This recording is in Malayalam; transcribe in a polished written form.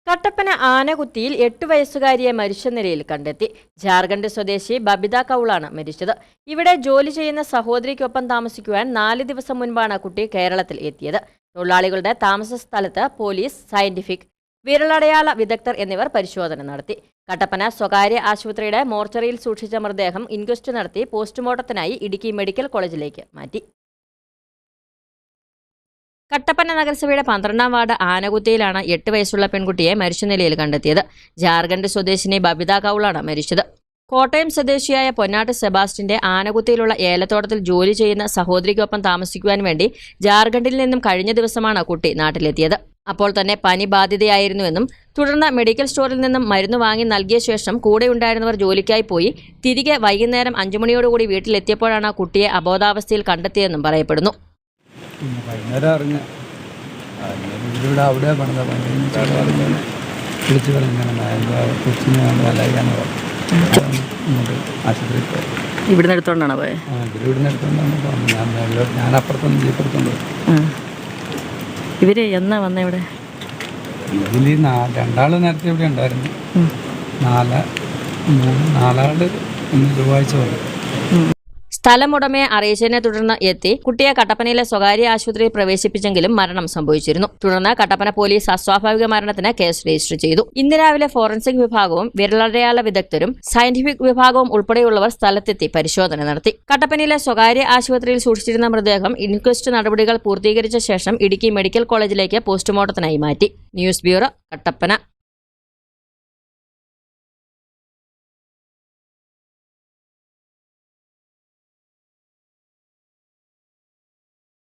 കട്ടപ്പന ആനകുത്തിയിൽ 8 വയസ്സുകാരിയെ മരിച്ച നിലയിൽ കണ്ടെത്തി. ജാർഖണ്ഡ് സ്വദേശി ബബിത കൗളാണ് മരിച്ചത്. ഇവിടെ ജോലി ചെയ്യുന്ന സഹോദരിക്കൊപ്പം താമസിക്കുവാൻ 4 ദിവസം മുൻപാണ് കുട്ടി കേരളത്തിൽ എത്തിയത്. തൊഴിലാളികളുടെ താമസ സ്ഥലത്ത് പോലീസ്, സയന്റിഫിക്, വിരലടയാള വിദഗ്ധർ എന്നിവർ പരിശോധന നടത്തി. കട്ടപ്പന സ്വകാര്യ ആശുപത്രിയുടെ മോർച്ചറിയിൽ സൂക്ഷിച്ച മൃതദേഹം ഇൻക്വസ്റ്റ് നടത്തി പോസ്റ്റ്മോർട്ടത്തിനായി ഇടുക്കി മെഡിക്കൽ കോളേജിലേക്ക് മാറ്റി. കട്ടപ്പന നഗരസഭയുടെ 12-ാം വാർഡ് ആനകുത്തിയിലാണ് 8 വയസ്സുള്ള പെൺകുട്ടിയെ മരിച്ച നിലയിൽ കണ്ടെത്തിയത്. ജാർഖണ്ഡ് സ്വദേശിനി ബബിത കൗളാണ് മരിച്ചത്. കോട്ടയം സ്വദേശിയായ പൊന്നാട്ട് സെബാസ്റ്റിന്റെ ആനകുത്തിയിലുള്ള ഏലത്തോട്ടത്തിൽ ജോലി ചെയ്യുന്ന സഹോദരിക്കൊപ്പം താമസിക്കുവാൻ വേണ്ടി ജാർഖണ്ഡിൽ നിന്നും കഴിഞ്ഞ ദിവസമാണ് കുട്ടി നാട്ടിലെത്തിയത്. അപ്പോൾ തന്നെ പനി ബാധിതയായിരുന്നുവെന്നും തുടർന്ന് മെഡിക്കൽ സ്റ്റോറിൽ നിന്നും മരുന്ന് വാങ്ങി നൽകിയ ശേഷം കൂടെയുണ്ടായിരുന്നവർ ജോലിക്കായി പോയി തിരികെ വൈകുന്നേരം 5 മണിയോടുകൂടി വീട്ടിലെത്തിയപ്പോഴാണ് കുട്ടിയെ അബോധാവസ്ഥയിൽ കണ്ടെത്തിയതെന്നും പറയപ്പെടുന്നു. വൈകുന്നേരം അറിഞ്ഞ ഇവിടെ അവിടെ പണിത വിളിച്ചു പറഞ്ഞാൽ കൊച്ചിനെ ആശുപത്രി ഇവിടുന്ന് എടുത്തോണ്ടാണ് പോയത്. ഇവിടുന്ന് എടുത്തോണ്ടാണ് പോകുന്നത്. ഞാൻ അപ്പുറത്തൊന്നും ജീപ്പുറത്തുണ്ട്. ഇവര് എന്നാ വന്ന ഇവിടെ? ഇതിൽ 2 നേരത്തെ ഇവിടെ ഉണ്ടായിരുന്നു. 4 ഇന്ന് ചൊവ്വാഴ്ച വന്നു. സ്ഥലമുടമയെ അറിയിച്ചതിനെ തുടർന്ന് എത്തി കുട്ടിയെ കട്ടപ്പനയിലെ സ്വകാര്യ ആശുപത്രിയിൽ പ്രവേശിപ്പിച്ചെങ്കിലും മരണം സംഭവിച്ചിരുന്നു. തുടർന്ന് കട്ടപ്പന പോലീസ് അസ്വാഭാവിക മരണത്തിന് കേസ് രജിസ്റ്റർ ചെയ്തു. ഇന്ന് രാവിലെ ഫോറൻസിക് വിഭാഗവും വിരലടയാള വിദഗ്ധരും സയന്റിഫിക് വിഭാഗവും ഉൾപ്പെടെയുള്ളവർ സ്ഥലത്തെത്തി പരിശോധന നടത്തി. കട്ടപ്പനയിലെ സ്വകാര്യ ആശുപത്രിയിൽ സൂക്ഷിച്ചിരുന്ന മൃതദേഹം ഇൻക്വസ്റ്റ് നടപടികൾ പൂർത്തീകരിച്ച ശേഷം ഇടുക്കി മെഡിക്കൽ കോളേജിലേക്ക് പോസ്റ്റ്മോർട്ടത്തിനായി മാറ്റി. News bureau, Kattappana.